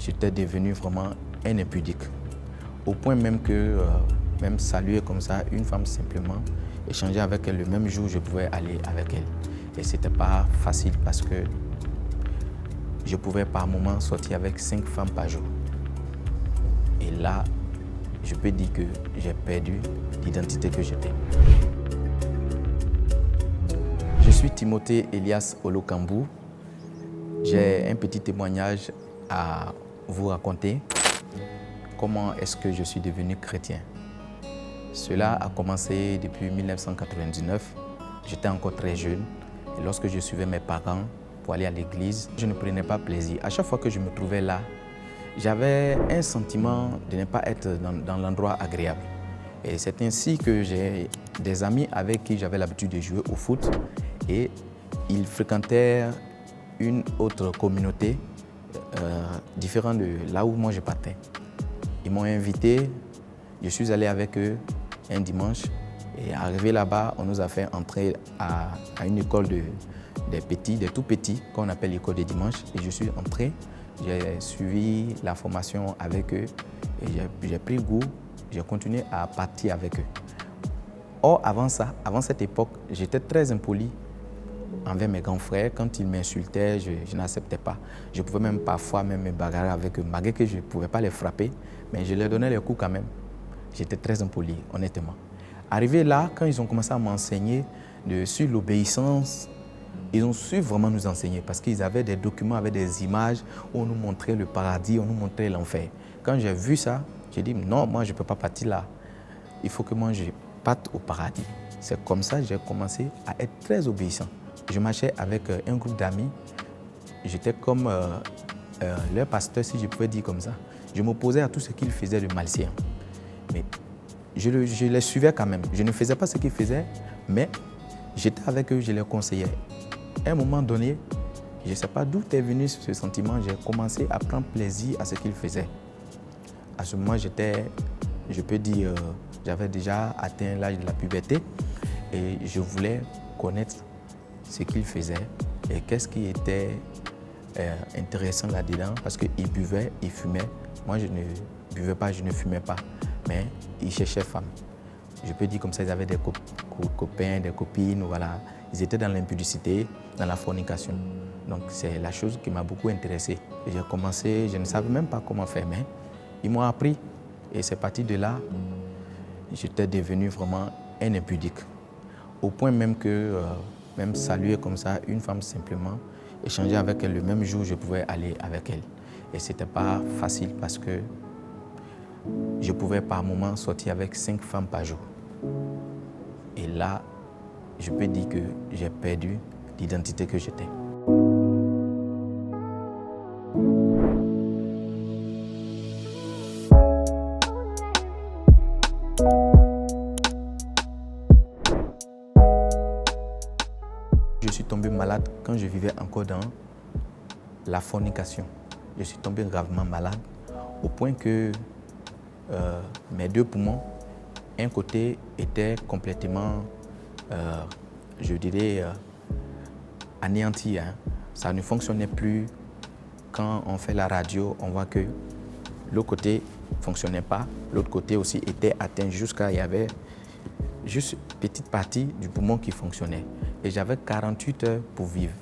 j'étais devenu vraiment un impudique. Au point même que, même saluer comme ça une femme simplement, échanger avec elle le même jour, je pouvais aller avec elle. Et ce n'était pas facile parce que je pouvais par moment sortir avec 5 femmes par jour. Et là, je peux dire que j'ai perdu l'identité que j'étais. Je suis Timothée Elias Olokambou. J'ai un petit témoignage à vous raconter. Comment est-ce que je suis devenu chrétien? Cela a commencé depuis 1999. J'étais encore très jeune. Et lorsque je suivais mes parents pour aller à l'église, je ne prenais pas plaisir. À chaque fois que je me trouvais là, j'avais un sentiment de ne pas être dans l'endroit agréable. Et c'est ainsi que j'ai des amis avec qui j'avais l'habitude de jouer au foot et ils fréquentèrent une autre communauté différente de là où moi je partais. Ils m'ont invité, je suis allé avec eux un dimanche et arrivé là-bas, on nous a fait entrer à une école des petits, des tout petits, qu'on appelle l'école des dimanches. Et je suis entré, j'ai suivi la formation avec eux et j'ai pris goût, j'ai continué à partir avec eux. Or, avant ça, avant cette époque, j'étais très impoli envers mes grands frères. Quand ils m'insultaient, je n'acceptais pas. Je pouvais même parfois me bagarrer avec eux, malgré que je ne pouvais pas les frapper, mais je leur donnais les coups quand même. J'étais très impoli, honnêtement. Arrivé là, quand ils ont commencé à m'enseigner sur l'obéissance, ils ont su vraiment nous enseigner parce qu'ils avaient des documents avec des images où on nous montrait le paradis, on nous montrait l'enfer. Quand j'ai vu ça, j'ai dit non, moi je ne peux pas partir là. Il faut que moi je parte au paradis. C'est comme ça que j'ai commencé à être très obéissant. Je marchais avec un groupe d'amis. J'étais comme leur pasteur, si je pouvais dire comme ça. Je m'opposais à tout ce qu'ils faisaient de malséant. Mais je les suivais quand même. Je ne faisais pas ce qu'ils faisaient, mais j'étais avec eux, je les conseillais. À un moment donné, je ne sais pas d'où est venu ce sentiment, j'ai commencé à prendre plaisir à ce qu'ils faisaient. À ce moment, je peux dire, j'avais déjà atteint l'âge de la puberté et je voulais connaître ce qu'ils faisaient et qu'est-ce qui était intéressant là-dedans parce qu'ils buvaient, ils fumaient. Moi, je ne buvais pas, je ne fumais pas, mais ils cherchaient femmes. Je peux dire comme ça, ils avaient des copains, des copines, voilà. Ils étaient dans l'impudicité, dans la fornication. Donc c'est la chose qui m'a beaucoup intéressé. J'ai commencé, je ne savais même pas comment faire, mais ils m'ont appris. Et c'est parti de là, j'étais devenu vraiment un impudique. Au point même que, même saluer comme ça une femme simplement, échanger avec elle le même jour, je pouvais aller avec elle. Et ce n'était pas facile parce que je pouvais par moment sortir avec 5 femmes par jour. Et là, je peux dire que j'ai perdu l'identité que j'étais. Je suis tombé malade quand je vivais encore dans la fornication. Je suis tombé gravement malade au point que mes 2 poumons, un côté était complètement, je dirais, anéanti. Hein. Ça ne fonctionnait plus. Quand on fait la radio, on voit que l'autre côté ne fonctionnait pas. L'autre côté aussi était atteint jusqu'à, il y avait juste une petite partie du poumon qui fonctionnait. Et j'avais 48 heures pour vivre.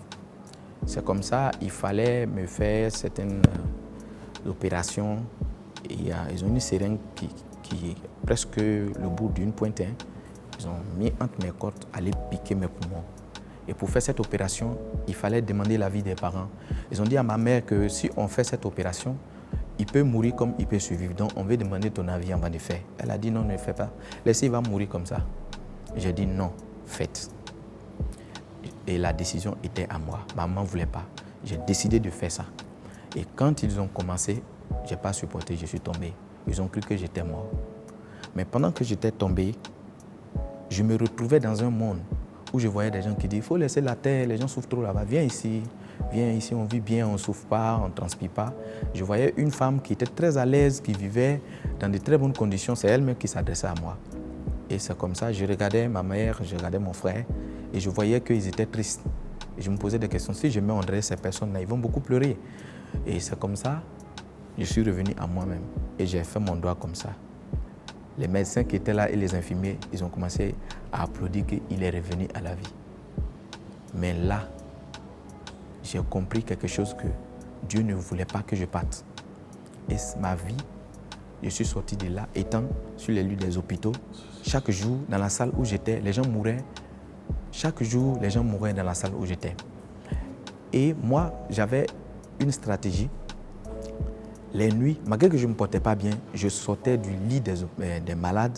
C'est comme ça, il fallait me faire certaines opérations. Et ils ont une seringue qui est presque le bout d'une pointe. Hein. Ils ont mis entre mes côtes, aller piquer mes poumons. Et pour faire cette opération, il fallait demander l'avis des parents. Ils ont dit à ma mère que si on fait cette opération, il peut mourir comme il peut survivre. Donc on veut demander ton avis avant de faire. Elle a dit non, ne le fais pas. Laissez, il va mourir comme ça. J'ai dit non, faites. Et la décision était à moi. Maman ne voulait pas. J'ai décidé de faire ça. Et quand ils ont commencé, je n'ai pas supporté, je suis tombé. Ils ont cru que j'étais mort. Mais pendant que j'étais tombé, je me retrouvais dans un monde où je voyais des gens qui disaient « il faut laisser la terre, les gens souffrent trop là-bas, viens ici, on vit bien, on ne souffre pas, on ne transpire pas ». Je voyais une femme qui était très à l'aise, qui vivait dans de très bonnes conditions, c'est elle-même qui s'adressait à moi. Et c'est comme ça, je regardais ma mère, je regardais mon frère et je voyais qu'ils étaient tristes. Et je me posais des questions, si je mets en derrière ces personnes-là, ils vont beaucoup pleurer. Et c'est comme ça, je suis revenu à moi-même et j'ai fait mon doigt comme ça. Les médecins qui étaient là et les infirmiers, ils ont commencé à applaudir qu'il est revenu à la vie. Mais là, j'ai compris quelque chose que Dieu ne voulait pas que je parte. Et ma vie, je suis sorti de là, étant sur les lits des hôpitaux. Chaque jour, dans la salle où j'étais, les gens mouraient. Chaque jour, les gens mouraient dans la salle où j'étais. Et moi, j'avais une stratégie. Les nuits, malgré que je ne me portais pas bien, je sortais du lit des malades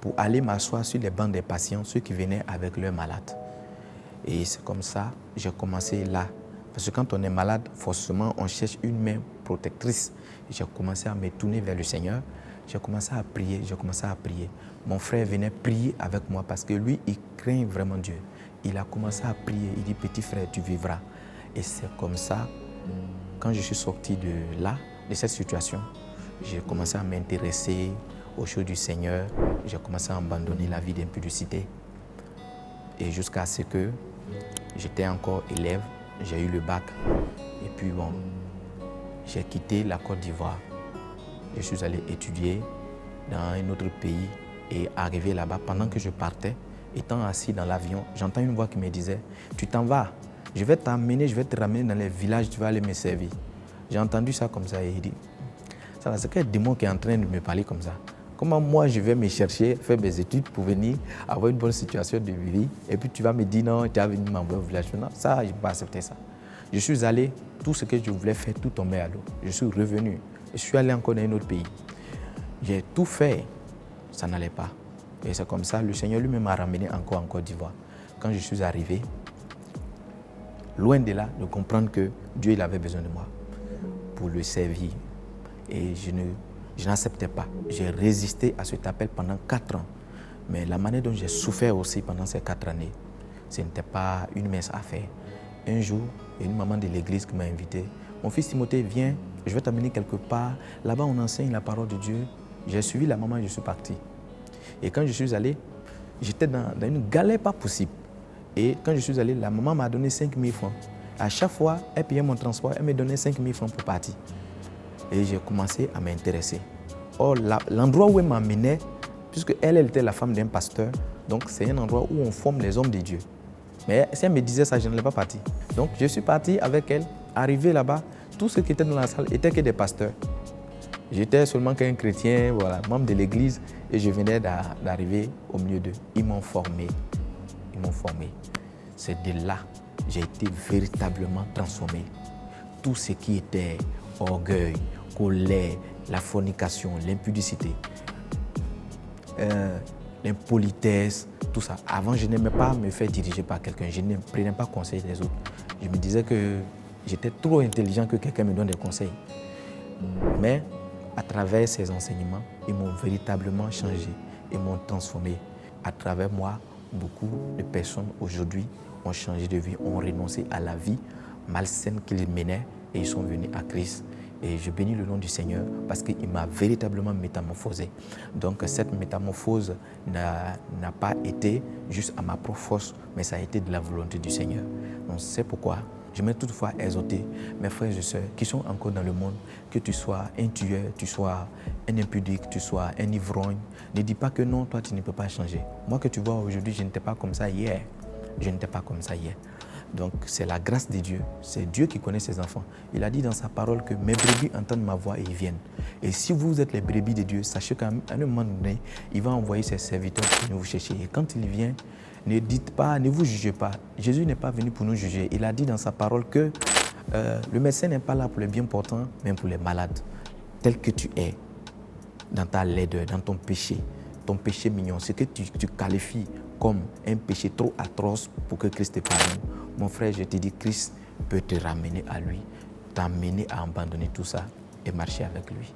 pour aller m'asseoir sur les bancs des patients, ceux qui venaient avec leurs malades. Et c'est comme ça que j'ai commencé là. Parce que quand on est malade, forcément, on cherche une main protectrice. J'ai commencé à me tourner vers le Seigneur. J'ai commencé à prier, Mon frère venait prier avec moi parce que lui, il craint vraiment Dieu. Il a commencé à prier. Il dit, petit frère, tu vivras. Et c'est comme ça, quand je suis sorti de là, de cette situation, j'ai commencé à m'intéresser aux choses du Seigneur. J'ai commencé à abandonner la vie d'impudicité. Et jusqu'à ce que j'étais encore élève, j'ai eu le bac. Et puis bon, j'ai quitté la Côte d'Ivoire. Je suis allé étudier dans un autre pays et arrivé là-bas, pendant que je partais, étant assis dans l'avion, j'entends une voix qui me disait, tu t'en vas, je vais t'amener, je vais te ramener dans les villages, tu vas aller me servir. J'ai entendu ça comme ça et il dit, ça c'est quel démon qui est en train de me parler comme ça? Comment moi je vais me chercher, faire mes études pour venir avoir une bonne situation de vie et puis tu vas me dire non, tu es venu m'envoyer au village. Non, ça, je ne peux pas accepter ça. Je suis allé, tout ce que je voulais faire, tout tombait à l'eau. Je suis revenu, je suis allé encore dans un autre pays. J'ai tout fait, ça n'allait pas. Et c'est comme ça, le Seigneur lui-même m'a ramené encore en Côte d'Ivoire. Quand je suis arrivé, loin de là, de comprendre que Dieu il avait besoin de moi pour le servir. Et je n'acceptais pas. J'ai résisté à cet appel pendant 4 ans. Mais la manière dont j'ai souffert aussi pendant ces 4 années, ce n'était pas une mince affaire. Un jour, il y a une maman de l'église qui m'a invité. Mon fils Timothée, viens, je vais t'amener quelque part. Là-bas, on enseigne la parole de Dieu. J'ai suivi la maman et je suis parti. Et quand je suis allé, j'étais dans une galère pas possible. Et quand je suis allé, la maman m'a donné 5 000 francs. À chaque fois, elle payait mon transport, elle me donnait 5 000 francs pour partir. Et j'ai commencé à m'intéresser. Or, l'endroit où elle m'amenait, puisque elle était la femme d'un pasteur, donc c'est un endroit où on forme les hommes de Dieu. Mais si elle me disait ça, je ne l'ai pas parti. Donc je suis parti avec elle, arrivé là-bas, tous ceux qui étaient dans la salle étaient que des pasteurs. J'étais seulement qu'un chrétien, voilà, membre de l'église, et je venais d'arriver au milieu d'eux. Ils m'ont formé. C'est de là que j'ai été véritablement transformé. Tout ce qui était orgueil, colère, la fornication, l'impudicité, l'impolitesse, tout ça. Avant, je n'aimais pas me faire diriger par quelqu'un. Je ne prenais pas conseil des autres. Je me disais que j'étais trop intelligent que quelqu'un me donne des conseils. Mais à travers ces enseignements, ils m'ont véritablement changé. Ils m'ont transformé. À travers moi, beaucoup de personnes aujourd'hui ont changé de vie, ont renoncé à la vie malsaine qu'ils menaient et ils sont venus à Christ. Et je bénis le nom du Seigneur parce qu'il m'a véritablement métamorphosé. Donc cette métamorphose n'a pas été juste à ma propre force, mais ça a été de la volonté du Seigneur. Donc c'est pourquoi j'aimerais toutefois exhorter mes frères et sœurs qui sont encore dans le monde, que tu sois un tueur, tu sois un impudique, tu sois un ivrogne. Ne dis pas que non, toi tu ne peux pas changer. Moi que tu vois aujourd'hui, je n'étais pas comme ça hier. Donc c'est la grâce de Dieu, c'est Dieu qui connaît ses enfants. Il a dit dans sa parole que mes brebis entendent ma voix et ils viennent. Et si vous êtes les brebis de Dieu, sachez qu'à un moment donné, il va envoyer ses serviteurs pour nous chercher. Et quand il vient, ne dites pas, ne vous jugez pas. Jésus n'est pas venu pour nous juger. Il a dit dans sa parole que le médecin n'est pas là pour les bien portants, mais pour les malades. Tel que tu es, dans ta laideur, dans ton péché mignon, ce que tu qualifies comme un péché trop atroce pour que Christ te pardonne. Mon frère, je te dis, Christ peut te ramener à lui, t'amener à abandonner tout ça et marcher avec lui.